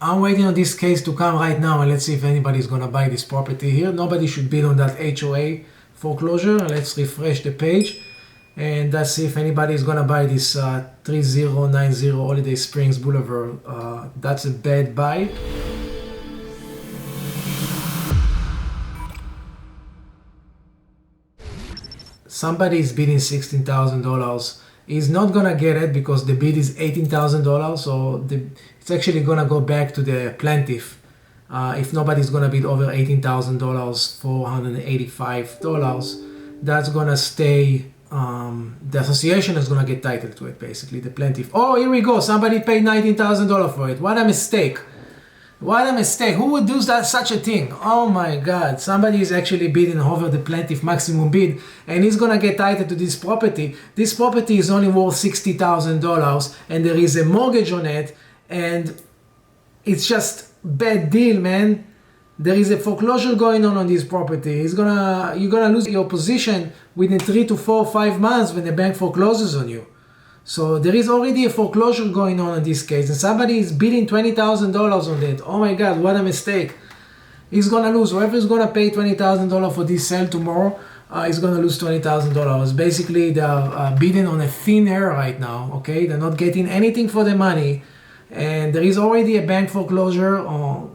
I'm waiting on this case to come right now, and let's see if anybody's gonna buy this property here. Nobody should bid on that HOA foreclosure. Let's refresh the page, and let's see if anybody is gonna buy this 3090 Holiday Springs Boulevard. That's a bad buy. Somebody is bidding $16,000. He's not gonna get it because the bid is $18,000, so it's actually gonna go back to the plaintiff. If nobody's gonna bid over $18,000, $485, that's gonna stay. The association is gonna get title to it, basically, the plaintiff. Oh, here we go. Somebody paid $19,000 for it. What a mistake. What a mistake. Who would do that, such a thing? Oh my God. Somebody is actually bidding over the plaintiff maximum bid, and he's gonna get title to this property. This property is only worth $60,000, and there is a mortgage on it, and it's just bad deal, man. There is a foreclosure going on this property. You're gonna lose your position within 3 to 4 or 5 months when the bank forecloses on you. So there is already a foreclosure going on in this case, and somebody is bidding $20,000 on it. Oh my God, what a mistake. He's gonna lose. Whoever is gonna pay $20,000 for this sale tomorrow is gonna lose $20,000. Basically, they are bidding on a thin air right now, okay? They're not getting anything for the money, and there is already a bank foreclosure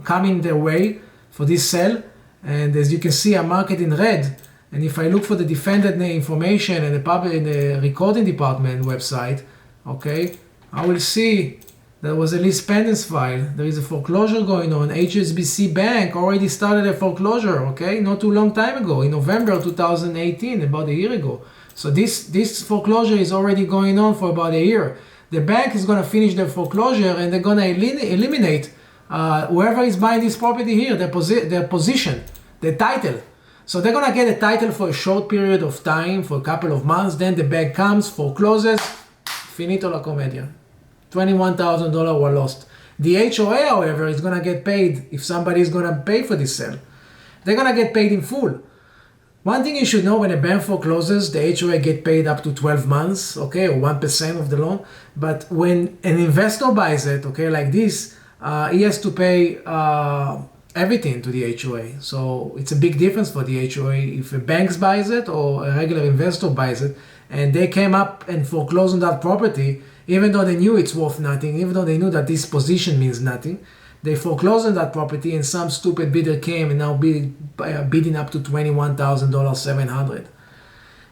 coming their way for this sale. And as you can see, I'm marked in red. And if I look for the defendant information in the recording department website, okay, I will see there was a lease pendants file. There is a foreclosure going on. HSBC Bank already started a foreclosure, okay, not too long time ago, in November 2018, about a year ago. So this foreclosure is already going on for about a year. The bank is going to finish their foreclosure, and they're going to eliminate whoever is buying this property here, their position, the title. So they're gonna get a title for a short period of time, for a couple of months. Then the bank comes, forecloses, finito la comedia. $21,000 were lost. The HOA, however, is gonna get paid if somebody is gonna pay for this sale. They're gonna get paid in full. One thing you should know, when a bank forecloses, the HOA get paid up to 12 months, okay, or 1% of the loan. But when an investor buys it, okay, like this, he has to pay everything to the HOA. So it's a big difference for the HOA if a bank buys it or a regular investor buys it, and they came up and foreclosed on that property, even though they knew it's worth nothing, even though they knew that this position means nothing. They foreclosed on that property, and some stupid bidder came and now bidding up to $21,700.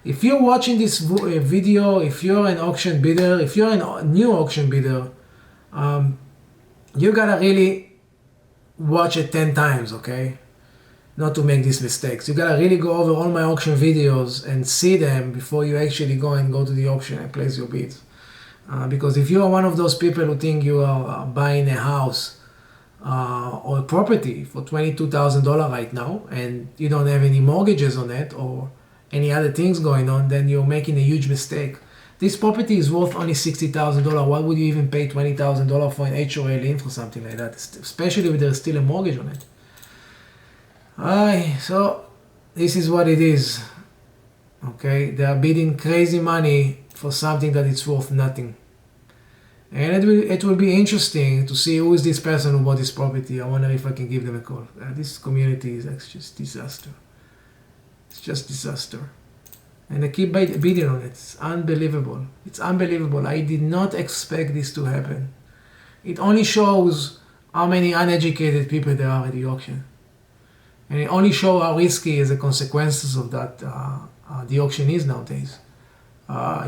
If you're watching this video, if you're an auction bidder, if you're a new auction bidder, you gotta really watch it 10 times, okay? Not to make these mistakes. You gotta really go over all my auction videos and see them before you actually go to the auction and place your bids. Because if you are one of those people who think you are buying a house or a property for $22,000 right now, and you don't have any mortgages on it or any other things going on, then you're making a huge mistake. This property is worth only $60,000. Why would you even pay $20,000 for an HOA lien for something like that? Especially if there's still a mortgage on it. So this is what it is. Okay, they are bidding crazy money for something that it's worth nothing. And it will be interesting to see who is this person who bought this property. I wonder if I can give them a call. This community is just disaster. It's just disaster. And they keep bidding on it. It's unbelievable. It's unbelievable. I did not expect this to happen. It only shows how many uneducated people there are at the auction. And it only shows how risky is the consequences of that the auction is nowadays.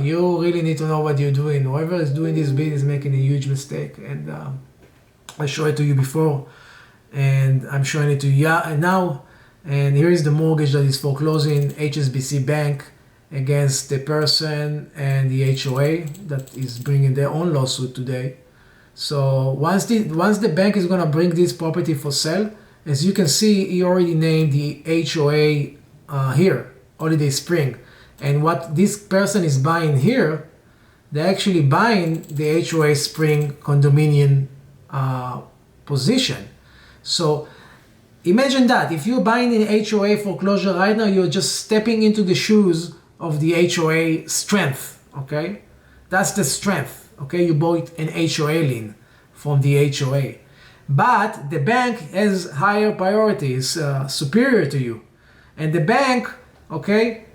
You really need to know what you're doing. Whoever is doing this bid is making a huge mistake. And I showed it to you before, and I'm showing it to you now. And here is the mortgage that is foreclosing HSBC Bank against the person and the HOA that is bringing their own lawsuit today. So once the bank is going to bring this property for sale, as you can see, he already named the HOA here, Holiday Spring. And what this person is buying here, they're actually buying the HOA Spring condominium position. So imagine that. If you're buying an HOA foreclosure right now, you're just stepping into the shoes of the HOA strength, okay? That's the strength, okay? You bought an HOA lien from the HOA. But the bank has higher priorities, superior to you. And the bank, okay,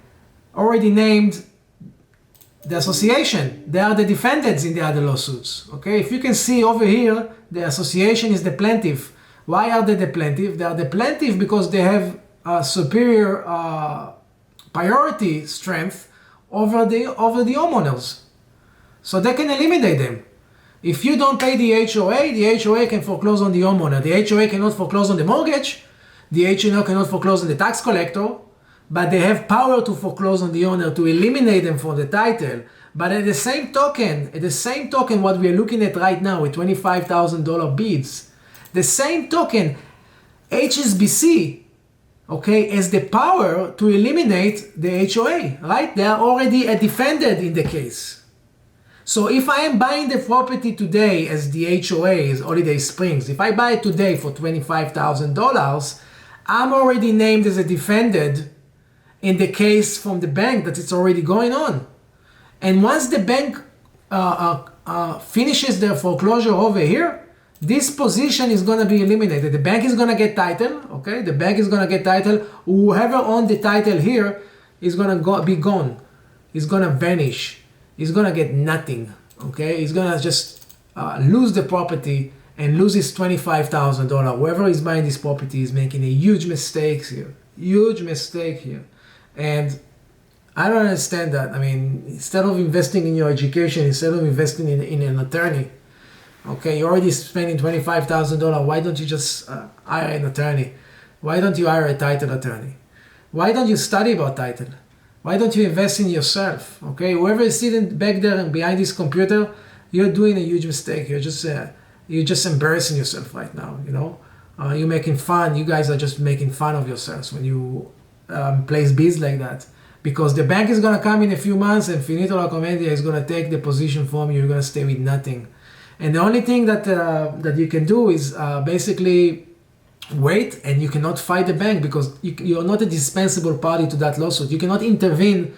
already named the association. They are the defendants in the other lawsuits. Okay, if you can see over here, the association is the plaintiff. Why are they the plaintiff? They are the plaintiff because they have superior priority strength over the homeowners. So they can eliminate them. If you don't pay the HOA can foreclose on the homeowner. The HOA cannot foreclose on the mortgage. The HOA cannot foreclose on the tax collector. But they have power to foreclose on the owner, to eliminate them from the title. But at the same token, what we are looking at right now with $25,000 bids, the same token, HSBC, okay, has the power to eliminate the HOA, right? They are already a defendant in the case. So if I am buying the property today as the HOA is Holiday Springs, if I buy it today for $25,000, I'm already named as a defendant in the case from the bank that it's already going on. And once the bank finishes their foreclosure over here, this position is going to be eliminated. The bank is going to get title, okay? The bank is going to get title. Whoever owned the title here is going to be gone. He's going to vanish. He's going to get nothing, okay? He's going to just lose the property and lose his $25,000. Whoever is buying this property is making a huge mistake here. Huge mistake here. And I don't understand that. I mean, instead of investing in your education, instead of investing in an attorney, okay, you're already spending $25,000. Why don't you just hire an attorney? Why don't you hire a title attorney? Why don't you study about title? Why don't you invest in yourself? Okay, whoever is sitting back there and behind this computer, you're doing a huge mistake. You're just embarrassing yourself right now. You know, you're making fun. You guys are just making fun of yourselves when you place bids like that. Because the bank is going to come in a few months and Finito La Commedia is going to take the position from you. You're going to stay with nothing. And the only thing that you can do is basically wait, and you cannot fight the bank because you're not a dispensable party to that lawsuit. You cannot intervene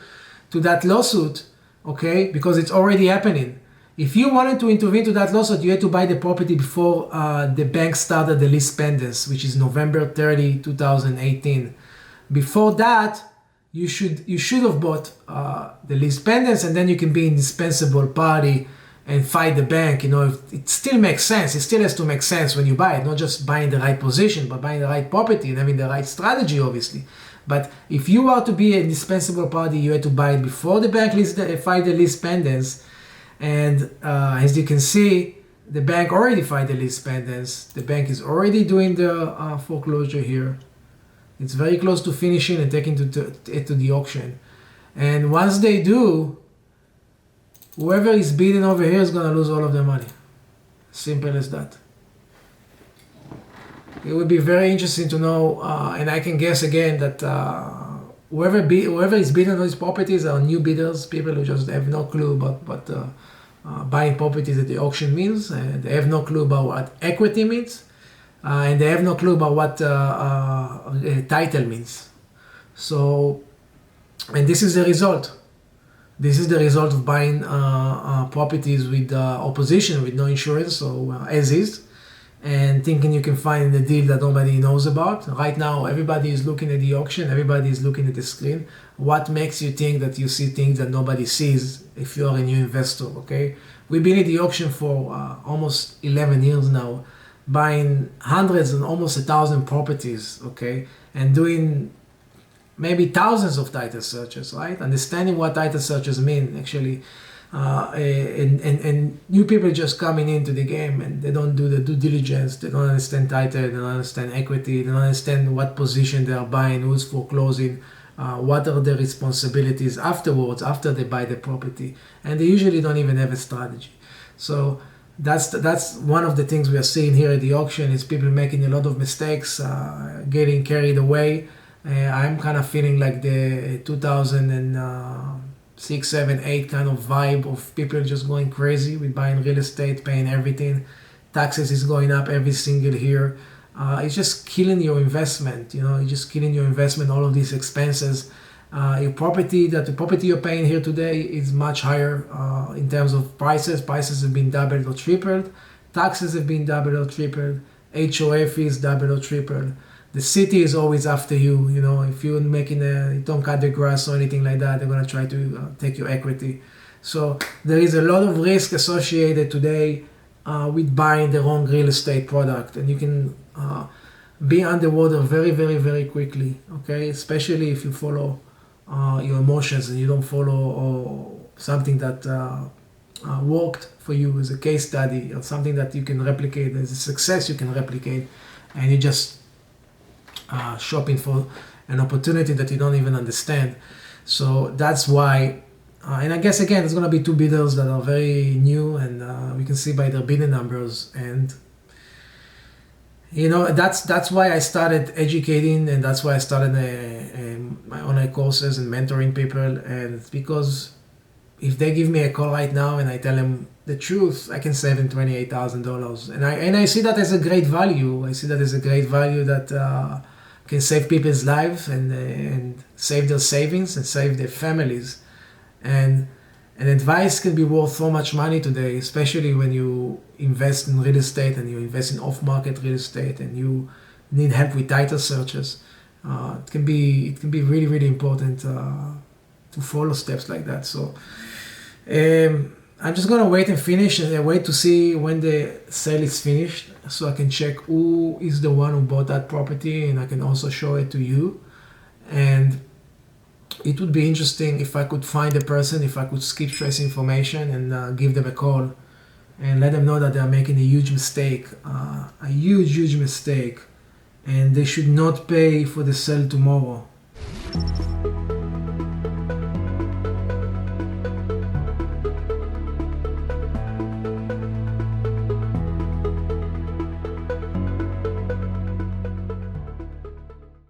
to that lawsuit, okay, because it's already happening. If you wanted to intervene to that lawsuit, you had to buy the property before the bank started the lease pendants, which is November 30, 2018. Before that, you should have bought the lease pendants, and then you can be indispensable party and fight the bank. You know, if it still makes sense. It still has to make sense when you buy it, not just buying the right position, but buying the right property and having the right strategy, obviously. But if you are to be an indispensable party, you had to buy it before the bank fight the lease pendants. And as you can see, the bank already filed the lease pendants. The bank is already doing the foreclosure here. It's very close to finishing and taking it to the auction. And once they do, whoever is bidding over here is going to lose all of their money. Simple as that. It would be very interesting to know, and I can guess again that whoever is bidding on these properties are new bidders, people who just have no clue about what buying properties at the auction means. They have no clue about what equity means. And they have no clue about what title means. So, and this is the result. This is the result of buying properties with opposition, with no insurance, so as is, and thinking you can find a deal that nobody knows about. Right now, everybody is looking at the auction. Everybody is looking at the screen. What makes you think that you see things that nobody sees if you're a new investor, okay? We've been at the auction for almost 11 years now, buying hundreds and almost 1,000 properties, okay, and doing maybe thousands of title searches, right? Understanding what title searches mean, actually, and new people just coming into the game and they don't do the due diligence, they don't understand title, they don't understand equity, they don't understand what position they are buying, who's foreclosing, what are the responsibilities afterwards, after they buy the property, and they usually don't even have a strategy. So that's one of the things we are seeing here at the auction is people making a lot of mistakes, getting carried away. I'm kind of feeling like the 2006, 7, 8 kind of vibe of people just going crazy with buying real estate, paying everything. Taxes is going up every single year. It's just killing your investment. You know, it's just killing your investment. All of these expenses. The property you're paying here today is much higher in terms of prices. Prices have been doubled or tripled. Taxes have been doubled or tripled. HOF is double or triple. The city is always after you. You know, if you're you don't cut the grass or anything like that, they're gonna try to take your equity. So there is a lot of risk associated today with buying the wrong real estate product, and you can be underwater very, very, very quickly. Okay, especially if you follow your emotions and you don't follow or something that worked for you as a case study or something that you can replicate as a success you can replicate, and you just shopping for an opportunity that you don't even understand. So that's why, and I guess again, there's going to be two bidders that are very new, and we can see by their bidding numbers. And you know, that's why I started educating, and that's why I started my online courses and mentoring people. And it's because if they give me a call right now and I tell them the truth, I can save them $28,000, and I see that as a great value. I see that as a great value that can save people's lives and save their savings and save their families. And advice can be worth so much money today, especially when you invest in real estate and you invest in off-market real estate and you need help with title searches. It can be really, really important to follow steps like that. So I'm just gonna wait and finish, and I wait to see when the sale is finished so I can check who is the one who bought that property, and I can also show it to you. And it would be interesting if I could find the person, if I could skip trace information and give them a call and let them know that they are making a huge mistake, a huge mistake, and they should not pay for the sale tomorrow.